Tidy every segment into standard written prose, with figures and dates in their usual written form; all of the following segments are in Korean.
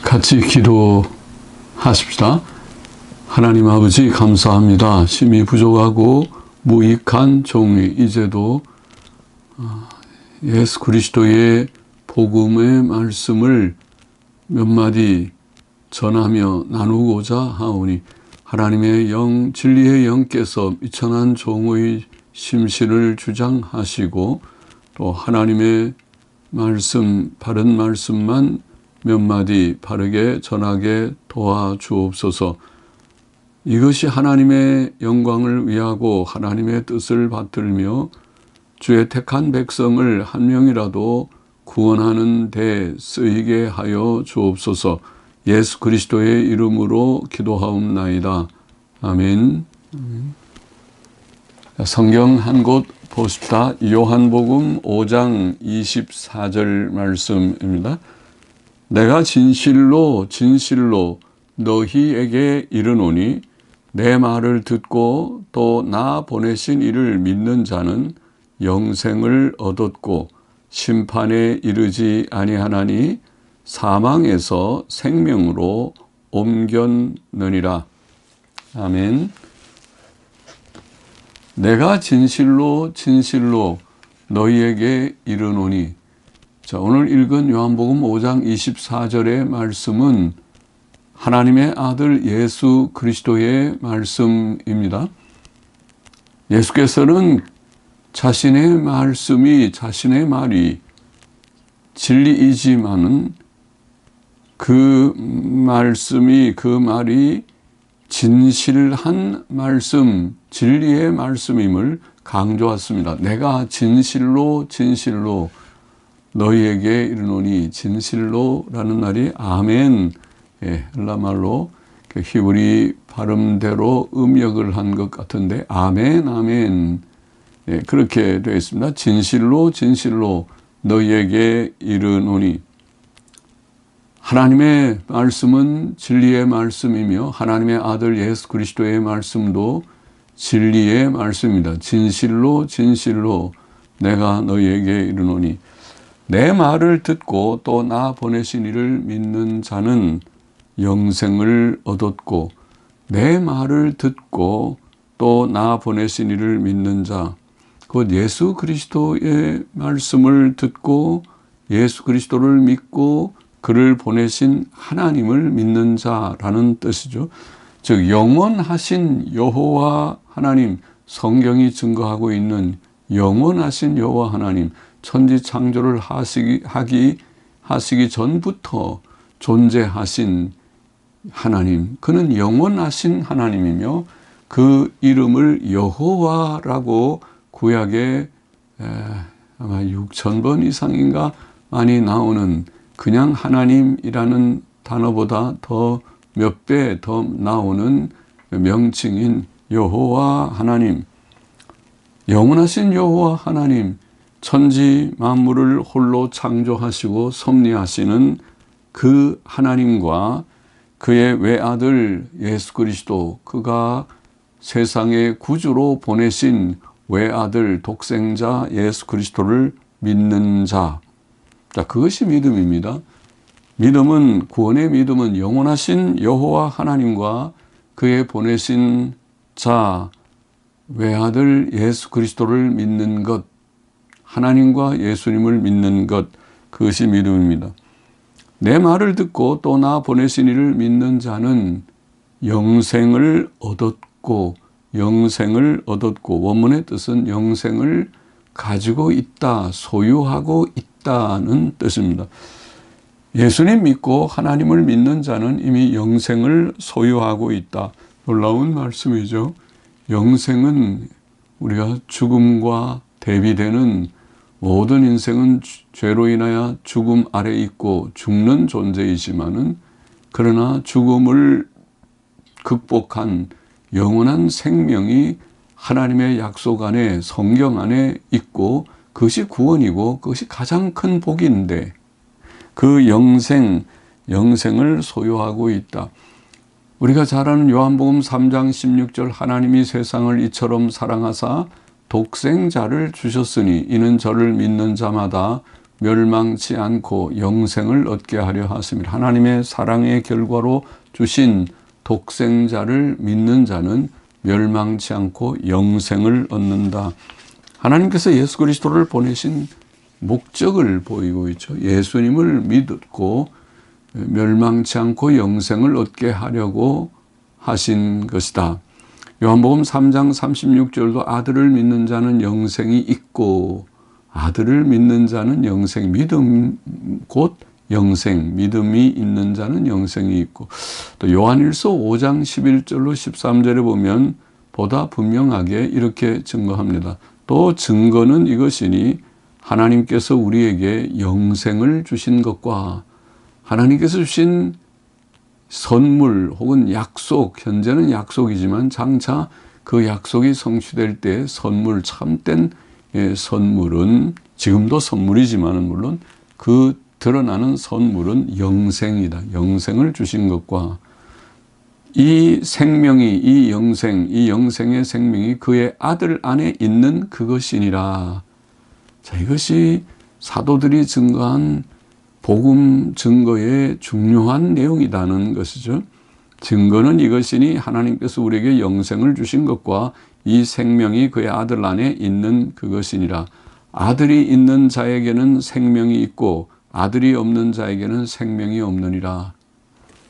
같이 기도하십시다. 하나님 아버지 감사합니다. 심히 부족하고 무익한 종이 이제도 예수 그리스도의 복음의 말씀을 몇 마디 전하며 나누고자 하오니 하나님의 영, 진리의 영께서 미천한 종의 심신을 주장하시고 또 하나님의 말씀, 바른 말씀만 몇 마디 바르게 전하게 도와주옵소서. 이것이 하나님의 영광을 위하고 하나님의 뜻을 받들며 주의 택한 백성을 한 명이라도 구원하는 데 쓰이게 하여 주옵소서. 예수 그리스도의 이름으로 기도하옵나이다. 아멘. 성경 한 곳 보십시다. 요한복음 5장 24절 말씀입니다. 내가 진실로 진실로 너희에게 이르노니 내 말을 듣고 또 나 보내신 이를 믿는 자는 영생을 얻었고 심판에 이르지 아니하나니 사망에서 생명으로 옮겼느니라. 아멘. 내가 진실로 진실로 너희에게 이르노니. 자, 오늘 읽은 요한복음 5장 24절의 말씀은 하나님의 아들 예수 그리스도의 말씀입니다. 예수께서는 자신의 말씀이, 자신의 말이 진리이지만은 그 말씀이, 그 말이 진실한 말씀, 진리의 말씀임을 강조했습니다. 내가 진실로 진실로 너희에게 이르노니. 진실로라는 말이 아멘, 헬라말로 히브리 발음대로 음역을 한 것 같은데 아멘, 아멘, 그렇게 되어 있습니다. 진실로 진실로 너희에게 이르노니. 하나님의 말씀은 진리의 말씀이며 하나님의 아들 예수 그리스도의 말씀도 진리의 말씀입니다. 진실로 진실로 내가 너희에게 이르노니. 내 말을 듣고 또 나 보내신 이를 믿는 자는 영생을 얻었고, 내 말을 듣고 또 나 보내신 이를 믿는 자, 곧 예수 그리스도의 말씀을 듣고 예수 그리스도를 믿고 그를 보내신 하나님을 믿는 자라는 뜻이죠. 즉 영원하신 여호와 하나님, 성경이 증거하고 있는 영원하신 여호와 하나님, 천지 창조를 하시기 전부터 존재하신 하나님, 그는 영원하신 하나님이며 그 이름을 여호와라고 구약에 아마 6,000번 이상인가 많이 나오는, 그냥 하나님이라는 단어보다 더 몇 배 더 나오는 명칭인 여호와 하나님, 영원하신 여호와 하나님, 천지 만물을 홀로 창조하시고 섭리하시는 그 하나님과 그의 외아들 예수 그리스도, 그가 세상의 구주로 보내신 외아들 독생자 예수 그리스도를 믿는 자. 자, 그것이 믿음입니다. 믿음은, 구원의 믿음은 영원하신 여호와 하나님과 그의 보내신 자, 외아들 예수 그리스도를 믿는 것, 하나님과 예수님을 믿는 것, 그것이 믿음입니다. 내 말을 듣고 또 나 보내신 이를 믿는 자는 영생을 얻었고, 영생을 얻었고, 원문의 뜻은 영생을 가지고 있다, 소유하고 있다는 뜻입니다. 예수님 믿고 하나님을 믿는 자는 이미 영생을 소유하고 있다. 놀라운 말씀이죠. 영생은 우리가 죽음과 대비되는, 모든 인생은 죄로 인하여 죽음 아래 있고 죽는 존재이지만은, 그러나 죽음을 극복한 영원한 생명이 하나님의 약속 안에, 성경 안에 있고, 그것이 구원이고 그것이 가장 큰 복인데, 그 영생을 소유하고 있다. 우리가 잘 아는 요한복음 3장 16절, 하나님이 세상을 이처럼 사랑하사 독생자를 주셨으니 이는 저를 믿는 자마다 멸망치 않고 영생을 얻게 하려 하심이라. 하나님의 사랑의 결과로 주신 독생자를 믿는 자는 멸망치 않고 영생을 얻는다. 하나님께서 예수 그리스도를 보내신 목적을 보이고 있죠. 예수님을 믿고 멸망치 않고 영생을 얻게 하려고 하신 것이다. 요한복음 3장 36절도 아들을 믿는 자는 영생이 있고, 아들을 믿는 자는 영생, 믿음 곧 영생, 믿음이 있는 자는 영생이 있고, 또 요한일서 5장 11절로 13절에 보면 보다 분명하게 이렇게 증거합니다. 또 증거는 이것이니 하나님께서 우리에게 영생을 주신 것과 하나님께서 주신 선물 혹은 약속, 현재는 약속이지만 장차 그 약속이 성취될 때 선물, 참된 선물은, 지금도 선물이지만 물론 그 드러나는 선물은 영생이다. 영생을 주신 것과 이 생명이, 이 영생의 생명이 그의 아들 안에 있는 그것이니라. 자, 이것이 사도들이 증거한 복음 증거의 중요한 내용이라는 것이죠. 증거는 이것이니 하나님께서 우리에게 영생을 주신 것과 이 생명이 그의 아들 안에 있는 그것이니라. 아들이 있는 자에게는 생명이 있고 아들이 없는 자에게는 생명이 없느니라.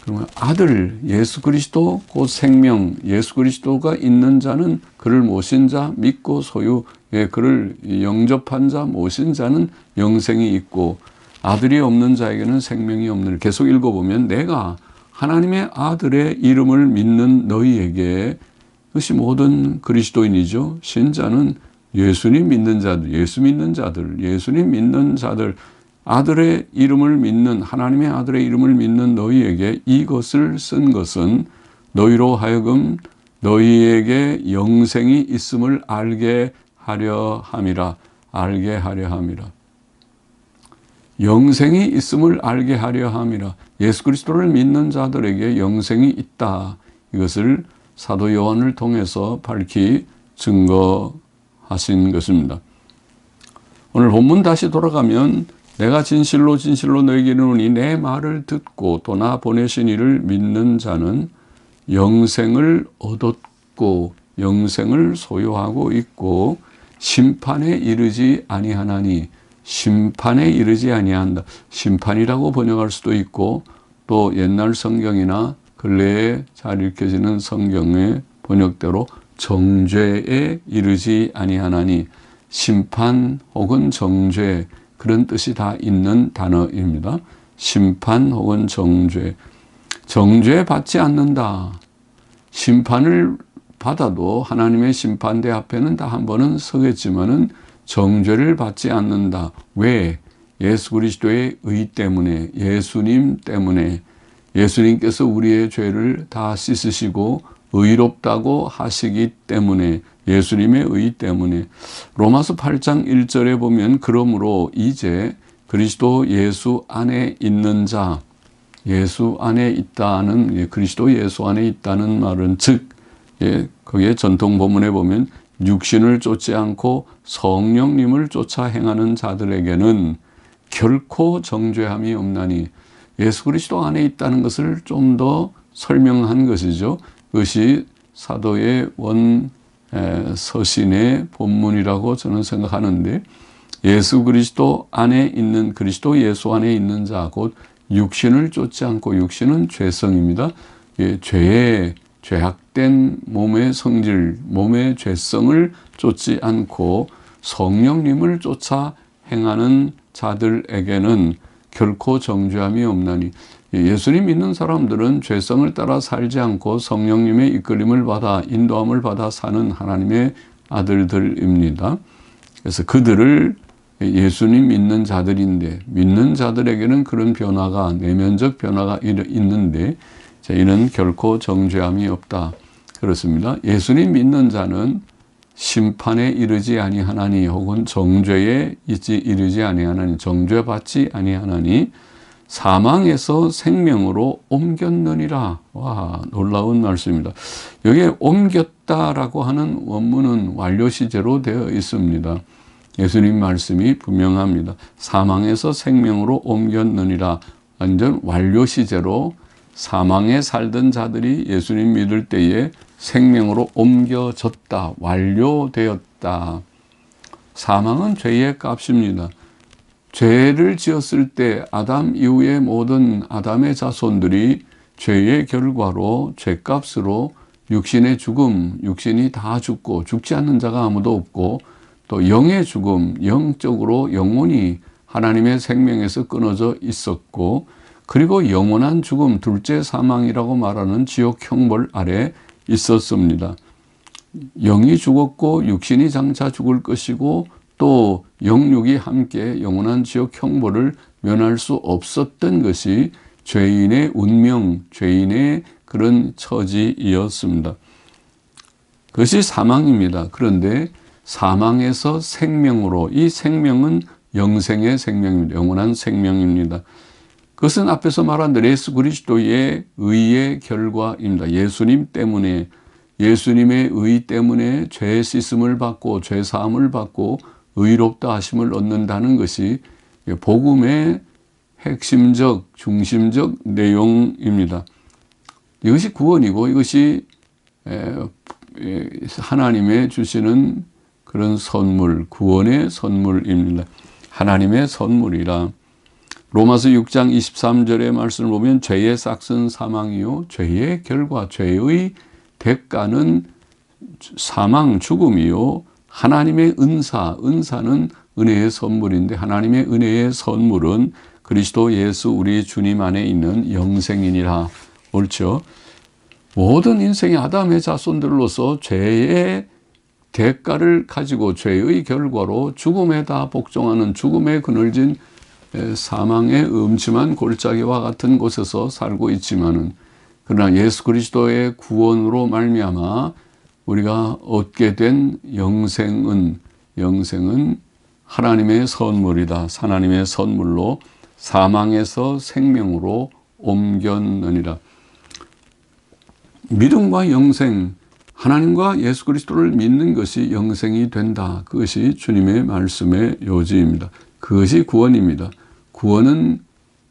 그러면 아들, 예수 그리스도 곧 생명, 예수 그리스도가 있는 자는 그를 모신 자, 믿고 소유, 그를 영접한 자, 모신 자는 영생이 있고, 아들이 없는 자에게는 생명이 없느니라. 계속 읽어보면 내가 하나님의 아들의 이름을 믿는 너희에게, 그것이 모든 그리스도인이죠. 신자는 예수님 믿는 자들, 예수님 믿는 자들, 아들의 이름을 믿는, 하나님의 아들의 이름을 믿는 너희에게 이것을 쓴 것은 너희로 하여금 너희에게 영생이 있음을 알게 하려 함이라. 알게 하려 함이라. 영생이 있음을 알게 하려 함이라. 예수 그리스도를 믿는 자들에게 영생이 있다. 이것을 사도 요한을 통해서 밝히 증거하신 것입니다. 오늘 본문 다시 돌아가면 내가 진실로 너에게 이르노니 내 말을 듣고 또 나 보내신 이를 믿는 자는 영생을 얻었고 영생을 소유하고 있고 심판에 이르지 아니하나니. 심판에 이르지 아니한다. 심판이라고 번역할 수도 있고 또 옛날 성경이나 근래에 잘 읽혀지는 성경의 번역대로 정죄에 이르지 아니하나니. 심판 혹은 정죄, 그런 뜻이 다 있는 단어입니다. 심판 혹은 정죄. 정죄 받지 않는다. 심판을 받아도 하나님의 심판대 앞에는 다 한 번은 서겠지만은 정죄를 받지 않는다. 왜? 예수 그리스도의 의 때문에, 예수님 때문에. 예수님께서 우리의 죄를 다 씻으시고 의롭다고 하시기 때문에, 예수님의 의 때문에. 로마서 8장 1절에 보면 그러므로 이제 그리스도 예수 안에 있는 자, 예수 안에 있다는, 그리스도 예수 안에 있다는 말은 즉, 거기에 전통 본문에 보면 육신을 쫓지 않고 성령님을 쫓아 행하는 자들에게는 결코 정죄함이 없나니. 예수 그리스도 안에 있다는 것을 좀 더 설명한 것이죠. 그것이 사도의 서신의 본문이라고 저는 생각하는데, 예수 그리스도 안에 있는, 그리스도 예수 안에 있는 자, 곧 육신을 쫓지 않고, 육신은 죄성입니다. 죄의 죄악된 몸의 성질, 몸의 죄성을 쫓지 않고 성령님을 쫓아 행하는 자들에게는 결코 정죄함이 없나니. 예수님 믿는 사람들은 죄성을 따라 살지 않고 성령님의 이끌림을 받아, 인도함을 받아 사는 하나님의 아들들입니다. 그래서 그들을 예수님 믿는 자들인데, 믿는 자들에게는 그런 변화가, 내면적 변화가 있는데, 이는 결코 정죄함이 없다. 그렇습니다. 예수님 믿는 자는 심판에 이르지 아니하나니, 혹은 정죄에 이르지 아니하나니, 정죄받지 아니하나니 사망에서 생명으로 옮겼느니라. 와, 놀라운 말씀입니다. 여기에 옮겼다라고 하는 원문은 완료 시제로 되어 있습니다. 예수님 말씀이 분명합니다. 사망에서 생명으로 옮겼느니라. 완전 완료 시제로 사망에 살던 자들이 예수님 믿을 때에 생명으로 옮겨졌다. 완료되었다. 사망은 죄의 값입니다. 죄를 지었을 때 아담 이후의 모든 아담의 자손들이 죄의 결과로 죄값으로 육신의 죽음, 육신이 다 죽고 죽지 않는 자가 아무도 없고 또 영의 죽음, 영적으로 영혼이 하나님의 생명에서 끊어져 있었고 그리고 영원한 죽음, 둘째 사망이라고 말하는 지옥 형벌 아래 있었습니다. 영이 죽었고 육신이 장차 죽을 것이고 또 영육이 함께 영원한 지옥 형벌을 면할 수 없었던 것이 죄인의 운명, 죄인의 그런 처지이었습니다. 그것이 사망입니다. 그런데 사망에서 생명으로, 이 생명은 영생의 생명입니다. 영원한 생명입니다. 그것은 앞에서 말한 예수 그리스도의 의의 결과입니다. 예수님 때문에, 예수님의 의 때문에 죄 씻음을 받고 죄 사함을 받고 의롭다 하심을 얻는다는 것이 복음의 핵심적, 중심적 내용입니다. 이것이 구원이고 이것이 하나님의 주시는 그런 선물, 구원의 선물입니다. 하나님의 선물이라. 로마서 6장 23절의 말씀을 보면 죄의 삭은 사망이요 죄의 결과, 죄의 대가는 사망, 죽음이요 하나님의 은사는 은혜의 선물인데 하나님의 은혜의 선물은 그리스도 예수 우리 주님 안에 있는 영생이니라. 옳죠? 모든 인생의 아담의 자손들로서 죄의 대가를 가지고 죄의 결과로 죽음에 다 복종하는 죽음에 그늘진 사망의 음침한 골짜기와 같은 곳에서 살고 있지만은 그러나 예수 그리스도의 구원으로 말미암아 우리가 얻게 된 영생은 하나님의 선물이다. 하나님의 선물로 사망에서 생명으로 옮겼느니라. 믿음과 영생, 하나님과 예수 그리스도를 믿는 것이 영생이 된다. 그것이 주님의 말씀의 요지입니다. 그것이 구원입니다. 구원은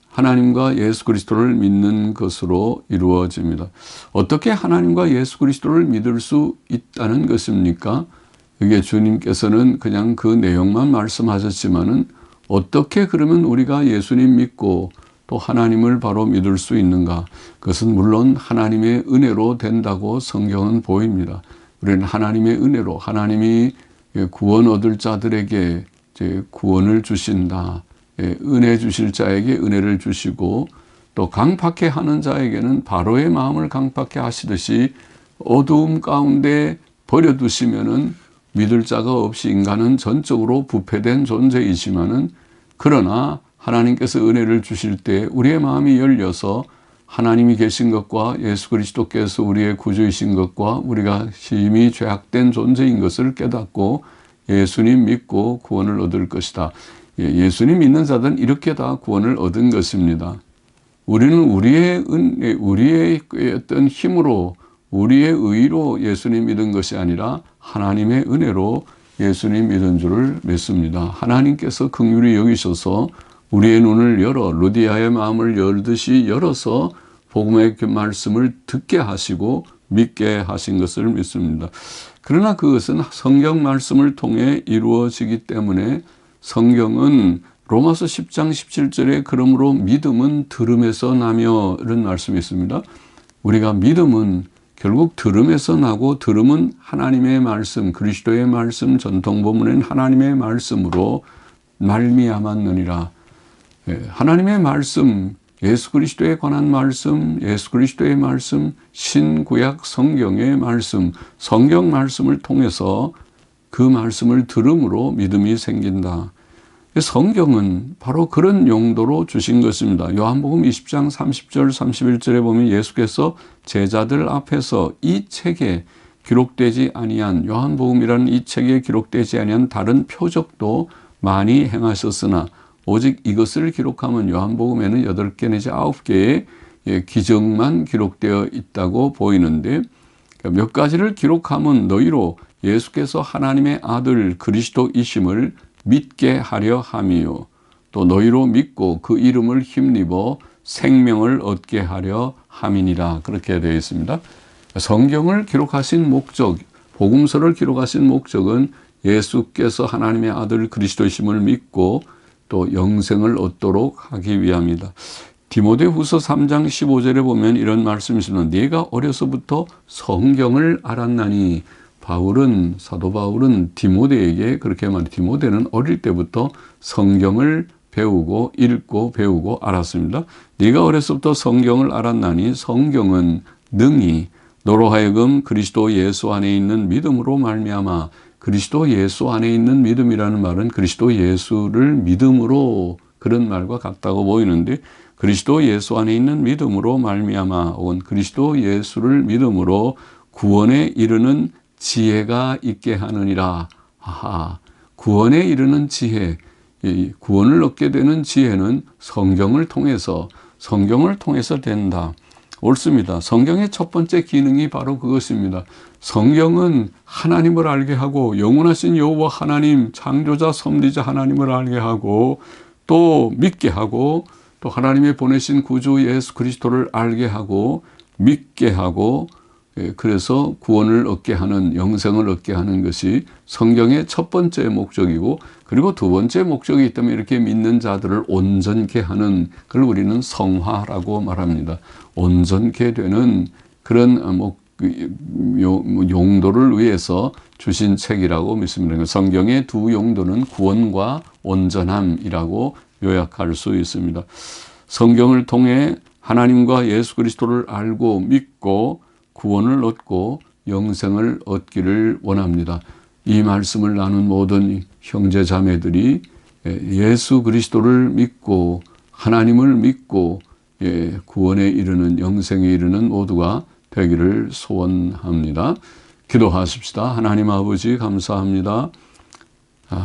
하나님과 예수 그리스도를 믿는 것으로 이루어집니다. 어떻게 하나님과 예수 그리스도를 믿을 수 있다는 것입니까? 이게 주님께서는 그냥 그 내용만 말씀하셨지만은 어떻게 그러면 우리가 예수님 믿고 또 하나님을 바로 믿을 수 있는가? 그것은 물론 하나님의 은혜로 된다고 성경은 보입니다. 우리는 하나님의 은혜로 하나님이 구원 얻을 자들에게 이제 구원을 주신다. 은혜 주실 자에게 은혜를 주시고 또 강팍해 하는 자에게는 바로의 마음을 강팍해 하시듯이 어두움 가운데 버려두시면은 믿을 자가 없이 인간은 전적으로 부패된 존재이지만은 그러나 하나님께서 은혜를 주실 때 우리의 마음이 열려서 하나님이 계신 것과 예수 그리스도께서 우리의 구주이신 것과 우리가 심히 죄악된 존재인 것을 깨닫고 예수님 믿고 구원을 얻을 것이다. 예수님 믿는 자들은 이렇게 다 구원을 얻은 것입니다. 우리는 우리의 어떤 힘으로 우리의 의로 예수님 믿은 것이 아니라 하나님의 은혜로 예수님 믿은 줄을 믿습니다. 하나님께서 긍휼히 여기셔서 우리의 눈을 열어 루디아의 마음을 열듯이 열어서 복음의 말씀을 듣게 하시고 믿게 하신 것을 믿습니다. 그러나 그것은 성경 말씀을 통해 이루어지기 때문에 성경은 로마서 10장 17절에 그러므로 믿음은 들음에서 나며 이런 말씀이 있습니다. 우리가 믿음은 결국 들음에서 나고 들음은 하나님의 말씀, 그리스도의 말씀, 전통본문은 하나님의 말씀으로 말미암았느니라. 하나님의 말씀, 예수 그리스도에 관한 말씀, 예수 그리스도의 말씀, 신구약 성경의 말씀, 성경 말씀을 통해서 그 말씀을 들음으로 믿음이 생긴다. 성경은 바로 그런 용도로 주신 것입니다. 요한복음 20장 30절 31절에 보면 예수께서 제자들 앞에서 이 책에 기록되지 아니한 요한복음이라는 이 책에 기록되지 아니한 다른 표적도 많이 행하셨으나 오직 이것을 기록하면 요한복음에는 8개 내지 9개의 기적만 기록되어 있다고 보이는데 몇 가지를 기록하면 너희로 예수께서 하나님의 아들 그리스도이심을 믿게 하려 함이요 또 너희로 믿고 그 이름을 힘입어 생명을 얻게 하려 함이니라. 그렇게 되어 있습니다. 성경을 기록하신 목적, 복음서를 기록하신 목적은 예수께서 하나님의 아들 그리스도이심을 믿고 또 영생을 얻도록 하기 위함이다. 디모데후서 3장 15절에 보면 이런 말씀이 있습니다. 네가 어려서부터 성경을 알았나니. 사도 바울은 디모데에게 그렇게 말해요. 디모데는 어릴 때부터 성경을 배우고 읽고 배우고 알았습니다. 네가 어려서부터 성경을 알았나니 성경은 능히 너로 하여금 그리스도 예수 안에 있는 믿음으로 말미암아. 그리스도 예수 안에 있는 믿음이라는 말은 그리스도 예수를 믿음으로, 그런 말과 같다고 보이는데, 그리스도 예수 안에 있는 믿음으로 말미암아 혹은 그리스도 예수를 믿음으로 구원에 이르는 지혜가 있게 하느니라. 구원에 이르는 지혜, 구원을 얻게 되는 지혜는 성경을 통해서 된다. 옳습니다. 성경의 첫 번째 기능이 바로 그것입니다. 성경은 하나님을 알게 하고 영원하신 여호와 하나님, 창조자 섭리자 하나님을 알게 하고 또 믿게 하고 또 하나님의 보내신 구주 예수 그리스도를 알게 하고 믿게 하고, 그래서 구원을 얻게 하는, 영생을 얻게 하는 것이 성경의 첫 번째 목적이고, 그리고 두 번째 목적이 있다면 이렇게 믿는 자들을 온전케 하는, 그걸 우리는 성화라고 말합니다. 온전케 되는 그런 용도를 위해서 주신 책이라고 믿습니다. 성경의 두 용도는 구원과 온전함이라고 요약할 수 있습니다. 성경을 통해 하나님과 예수 그리스도를 알고 믿고 구원을 얻고 영생을 얻기를 원합니다. 이 말씀을 나눈 모든 형제 자매들이 예수 그리스도를 믿고 하나님을 믿고 구원에 이르는, 영생에 이르는 모두가 되기를 소원합니다. 기도하십시다. 하나님 아버지 감사합니다.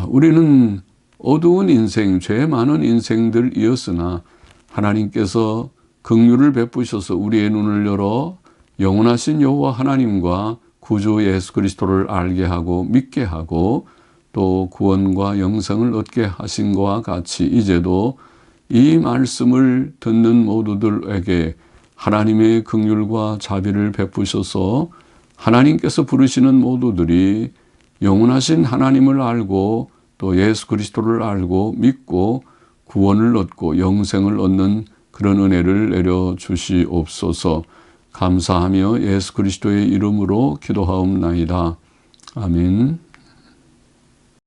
우리는 어두운 인생, 죄 많은 인생들이었으나 하나님께서 긍휼을 베푸셔서 우리의 눈을 열어 영원하신 여호와 하나님과 구주 예수 그리스도를 알게 하고 믿게 하고 또 구원과 영생을 얻게 하신 것과 같이 이제도 이 말씀을 듣는 모두들에게 하나님의 긍휼과 자비를 베푸셔서 하나님께서 부르시는 모두들이 영원하신 하나님을 알고 또 예수 그리스도를 알고 믿고 구원을 얻고 영생을 얻는 그런 은혜를 내려 주시옵소서. 감사하며 예수 그리스도의 이름으로 기도하옵나이다. 아멘.